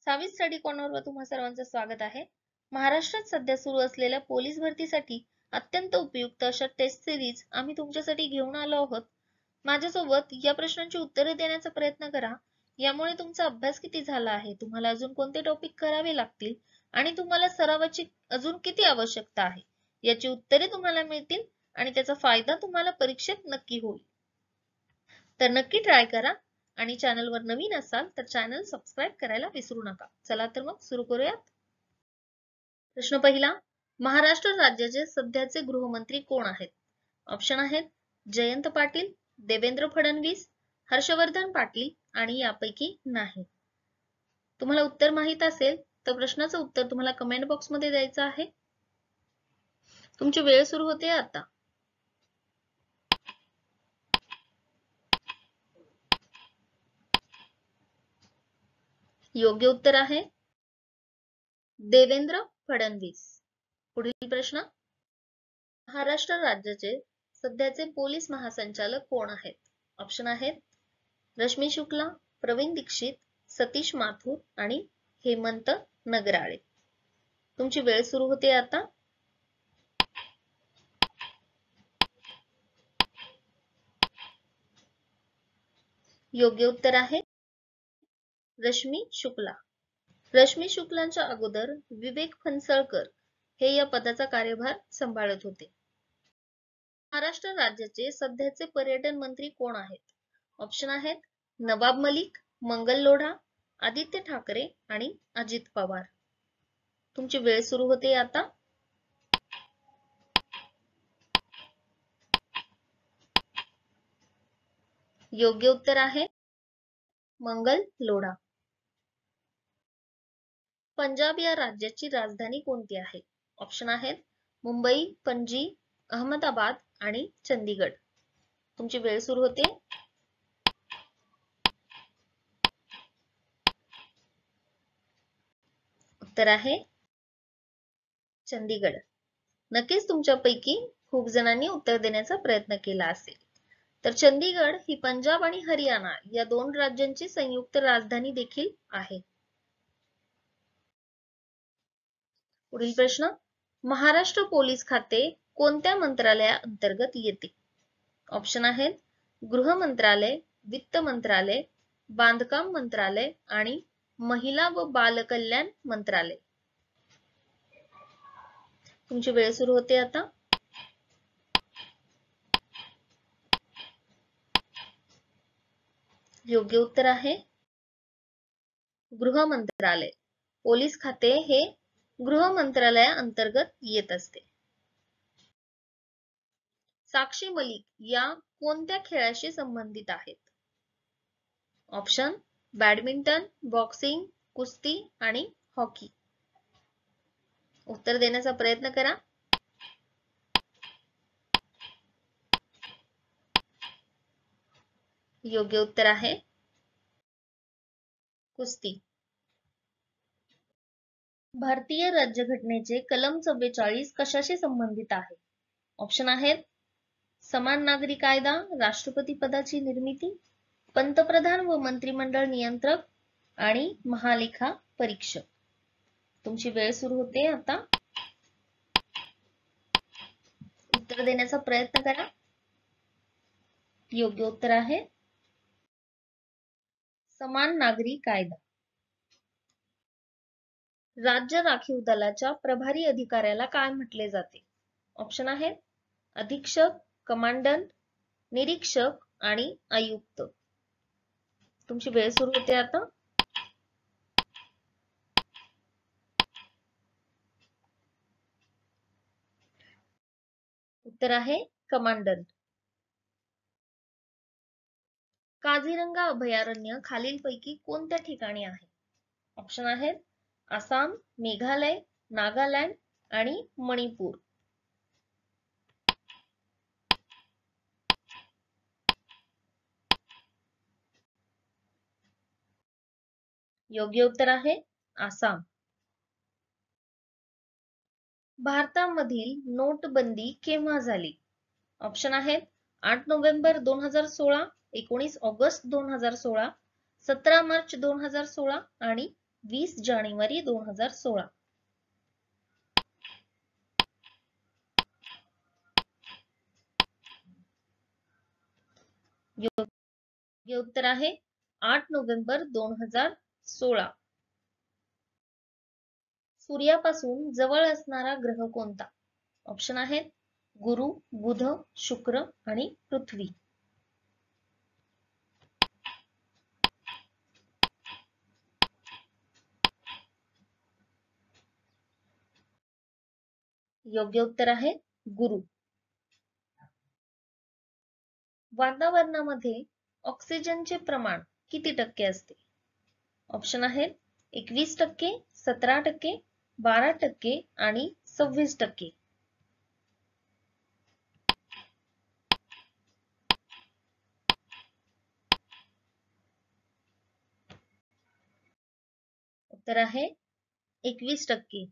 सावी study कॉर्नरवर तुम्हा सर्वांचं स्वागत आहे. महाराष्ट्रात सध्या सुरू असलेल्या पोलीस भरतीसाठी अत्यंत उपयुक्त अशा टेस्ट सिरीज आम्ही तुमच्यासाठी घेऊन आलो आहोत. माझ्यासोबत या प्रश्नांची उत्तरे देण्याचा प्रयत्न करा. यामुळे तुमचा अभ्यास किती झाला आहे, तुम्हाला अजून कोणते टॉपिक करावे लागतील आणि तुम्हाला सरावाची अजून किती आवश्यकता आहे याची उत्तरे तुम्हाला मिळतील आणि त्याचा फायदा तुम्हाला परीक्षेत नक्की होईल. तर नक्की ट्राय करा आणि चॅनलवर नवीन असाल तर चॅनल सबस्क्राइब करायला विसरू नका. चला तर मग सुरू करूयात. प्रश्न पहिला, महाराष्ट्र राज्याचे सध्याचे गृहमंत्री कोण आहेत? ऑप्शन आहेत जयंत पाटील, देवेंद्र फडणवीस, हर्षवर्धन पाटील आणि यापैकी नाही. तुम्हाला उत्तर माहित असेल तर प्रश्नाचं उत्तर तुम्हाला कमेंट बॉक्स मध्ये द्यायचं आहे. तुमची वेळ सुरू होते आता. योग्य उत्तर आहे देवेंद्र फडणवीस. पुढील प्रश्न, महाराष्ट्र राज्याचे सध्याचे पोलीस महासंचालक कोण आहेत? ऑप्शन आहेत रश्मी शुक्ला, प्रवीण दीक्षित, सतीश माथुर आणि हेमंत नगराळे. तुमची वेळ सुरू होते आता. योग्य उत्तर आहे रश्मी शुक्ला. रश्मी शुक्लांच्या अगोदर विवेक फणसळकर हे या पदाचा कार्यभार सांभाळत होते. महाराष्ट्र राज्याचे सध्याचे पर्यटन मंत्री कोण आहेत? ऑप्शन आहेत नवाब मलिक, मंगल लोढा, आदित्य ठाकरे आणि अजित पवार. तुमची वेळ सुरू होते आता. योग्य उत्तर आहे मंगल लोढा. पंजाब या राज्याची राजधानी कोणती आहे? ऑप्शन आहेत मुंबई, पणजी, अहमदाबाद आणि चंदीगड. तुमची वेळ सुरू होते. उत्तर आहे चंदीगड. नक्कीच तुमच्यापैकी खूप जणांनी उत्तर देण्याचा प्रयत्न केला असेल. तर चंदीगड ही पंजाब आणि हरियाणा या दोन राज्यांची संयुक्त राजधानी देखील आहे. पुढील प्रश्न, महाराष्ट्र पोलीस खाते कोणत्या मंत्रालयाअंतर्गत येते? ऑप्शन आहेत गृह मंत्रालय, वित्त मंत्रालय, बांधकाम मंत्रालय आणि महिला व बाल कल्याण मंत्रालय. तुमची वेळ सुरू होते आता. योग्य उत्तर आहे गृह मंत्रालय. पोलीस खाते हे गृह मंत्रालयाअंतर्गत येत असते. साक्षी मलिक या कोणत्या खेळाशी संबंधित आहेत? ऑप्शन बॅडमिंटन, बॉक्सिंग, कुस्ती आणि हॉकी. उत्तर देण्याचा प्रयत्न करा. योग्य उत्तर आहे कुस्ती. भारतीय राज्यघटनेचे कलम 44 कशाशी संबंधित आहे? ऑप्शन आहेत समान नागरी कायदा, राष्ट्रपती पदाची निर्मिती, पंतप्रधान व मंत्रिमंडळ नियंत्रक आणि महालेखा परीक्षक. तुमची वेळ सुरू होते आता. उत्तर देण्याचा प्रयत्न करा. योग्य उत्तर आहे समान नागरी कायदा. राज्य राखीव दलाच्या प्रभारी अधिकाऱ्याला काय म्हटले जाते? ऑप्शन आहेत अधीक्षक, कमांडंट, निरीक्षक आणि आयुक्त. तुमची वेळ सुरू होते आता. उत्तर आहे कमांडंट. काझीरंगा अभयारण्य खालीलपैकी कोणत्या ठिकाणी आहे? ऑप्शन आहेत आसाम, मेघालय, नागालँड आणि मणिपूर. योग्य उत्तर आहे आसाम. भारतामधील नोटबंदी केव्हा झाली? ऑप्शन आहेत 8 नोव्हेंबर 2016, 19 ऑगस्ट 2016, 17 मार्च 2016 आणि 20 जानेवारी 2016. योग्य उत्तर आहे 8 नोव्हेंबर 2016. सूर्यापासून जवळ असणारा ग्रह कोणता? ऑप्शन आहेत गुरु, बुध, शुक्र आणि पृथ्वी. योग्य उत्तर आहे गुरु. वातावरणामध्ये ऑक्सिजनचे प्रमाण किती टक्के असते? ऑप्शन आहेत 21%, 17%, 12% आणि 26%. उत्तर आहे 21%.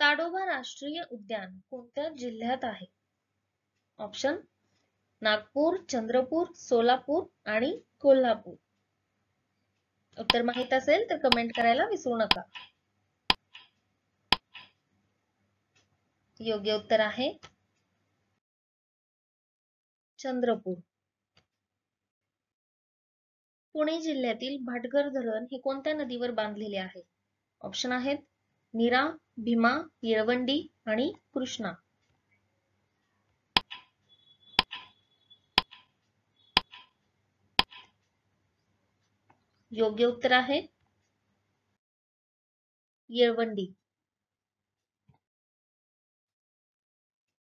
ताडोबा राष्ट्रीय उद्यान कोणत्या जिल्ह्यात आहे? ऑप्शन नागपूर, चंद्रपूर, सोलापूर आणि कोल्हापूर. उत्तर माहित असेल तर कमेंट करायला विसरू नका. योग्य उत्तर आहे चंद्रपूर. पुणे जिल्ह्यातील भाटघर धरण हे कोणत्या नदीवर बांधलेले आहे? ऑप्शन आहेत नीरा, भीमा, येळवंडी आणि कृष्णा. योग्य उत्तर आहे येळवंडी.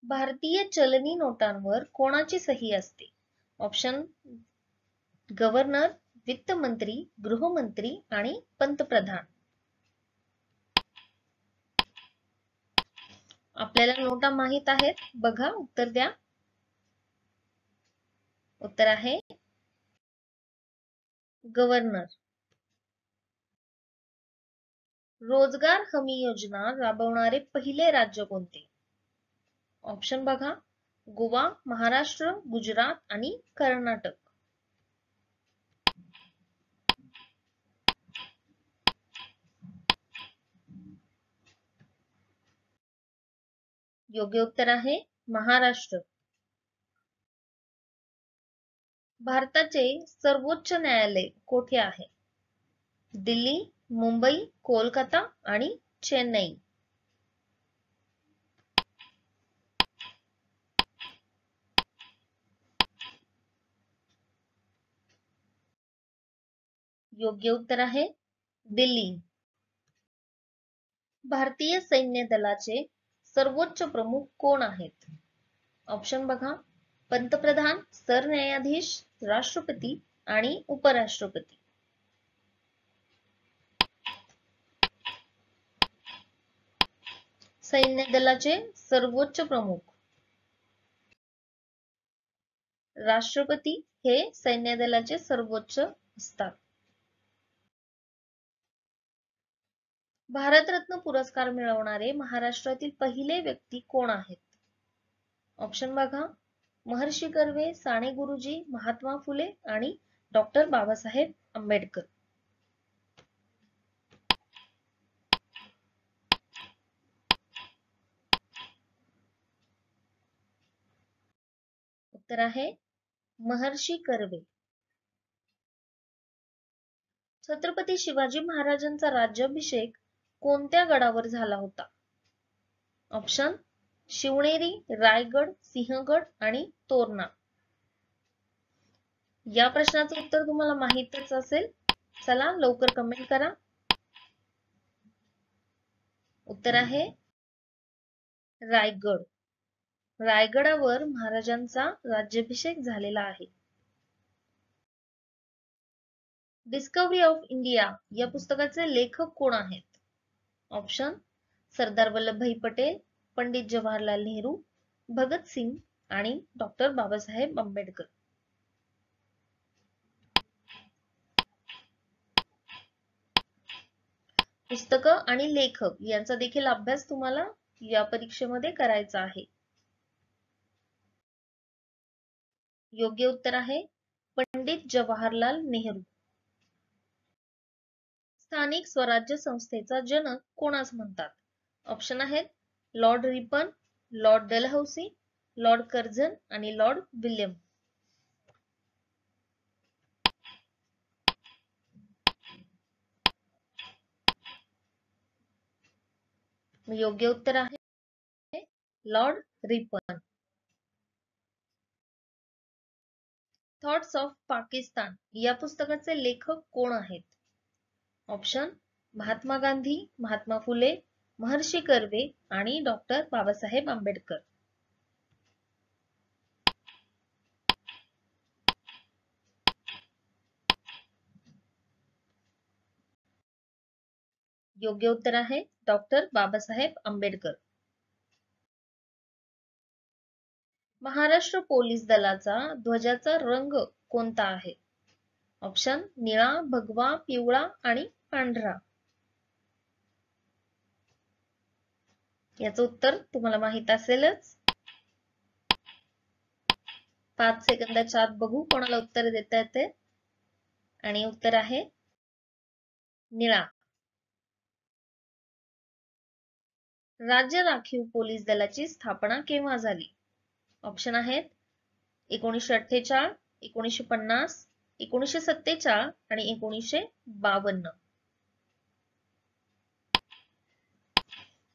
भारतीय चलनी नोटांवर कोणाची सही असते? ऑप्शन गव्हर्नर, वित्त मंत्री, गृहमंत्री आणि पंतप्रधान. आपल्याला नोटा माहित आहेत, बघा उत्तर द्या. उत्तर आहे गव्हर्नर. रोजगार हमी योजना राबवणारे पहिले राज्य कोणते? ऑप्शन बघा गोवा, महाराष्ट्र, गुजरात आणि कर्नाटक. योग्य उत्तर आहे महाराष्ट्र. भारताचे सर्वोच्च न्यायालय कोठे आहे? दिल्ली, मुंबई, कोलकाता आणि चेन्नई. योग्य उत्तर आहे दिल्ली. भारतीय सैन्य दलाचे सर्वोच्च प्रमुख कोण आहेत? ऑप्शन बघा पंतप्रधान, सरन्यायाधीश, राष्ट्रपती आणि उपराष्ट्रपती. सैन्य दलाचे सर्वोच्च प्रमुख राष्ट्रपती हे सैन्य दलाचे सर्वोच्च असतात. भारतरत्न पुरस्कार मिळवणारे महाराष्ट्रातील पहिले व्यक्ती कोण आहेत? ऑप्शन बघा महर्षी कर्वे, साने गुरुजी, महात्मा फुले आणि डॉक्टर बाबासाहेब आंबेडकर. उत्तर आहे महर्षी कर्वे. छत्रपती शिवाजी महाराजांचा राज्याभिषेक कोणत्या गडावर झाला होता? ऑप्शन शिवनेरी, रायगड, सिंहगड आणि तोरणा. या प्रश्नाचं उत्तर तुम्हाला माहितच असेल. चला लवकर कमेंट करा. उत्तर आहे रायगड. रायगडावर महाराजांचा राज्याभिषेक झालेला आहे. डिस्कव्हरी ऑफ इंडिया या पुस्तकाचे लेखक कोण आहेत? ऑप्शन सरदार वल्लभभाई पटेल, पंडित जवाहरलाल नेहरू, भगत सिंग आणि डॉक्टर बाबासाहेब आंबेडकर. पुस्तकं आणि लेखक यांचा देखील अभ्यास तुम्हाला या परीक्षेमध्ये करायचा आहे. योग्य उत्तर आहे पंडित जवाहरलाल नेहरू. स्थानिक स्वराज्य संस्थेचा जनक कोणास म्हणतात? ऑप्शन आहेत Lord Ripon, Lord Dalhousie, Lord Curzon आणि लॉर्ड विल्यम. योग्य उत्तर आहे Lord Ripon. Thoughts of Pakistan या पुस्तकाचे लेखक कोण आहेत? ऑप्शन महात्मा गांधी, महात्मा फुले, महर्षी कर्वे आणि डॉक्टर बाबासाहेब आंबेडकर. योग्य उत्तर आहे डॉक्टर बाबासाहेब आंबेडकर. महाराष्ट्र पोलीस दलाचा ध्वजाचा रंग कोणता आहे? ऑप्शन निळा, भगवा, पिवळा आणि पांढरा. याचं उत्तर तुम्हाला माहित असेलच. 5 सेकंदाच्या आत बघू कोणाला उत्तर देता येते. आणि उत्तर आहे निळा. राज्य राखीव पोलीस दलाची स्थापना केव्हा झाली? ऑप्शन आहेत 1948, 1950, 1947 आणि 1952.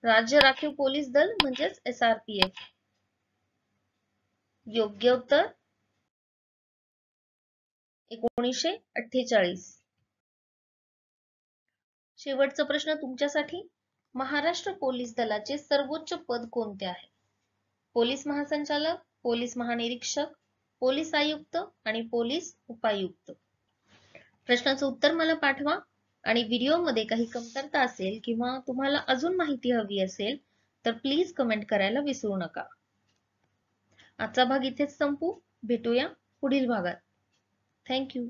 राज्य राखीव पोलीस दल म्हणजेच SRPF. योग्य उत्तर 1948. शेवटचा प्रश्न तुमच्यासाठी. महाराष्ट्र पोलीस दलाचे सर्वोच्च पद कोणते आहे? पोलीस महासंचालक, पोलीस महानिरीक्षक, पोलीस आयुक्त आणि पोलीस उपायुक्त. प्रश्नाचं उत्तर मला पाठवा आणि व्हिडिओमध्ये काही कमतरता असेल किंवा तुम्हाला अजून माहिती हवी असेल तर प्लीज कमेंट करायला विसरू नका. आजचा भाग इथेच संपू. भेटूया पुढील भागात. Thank you.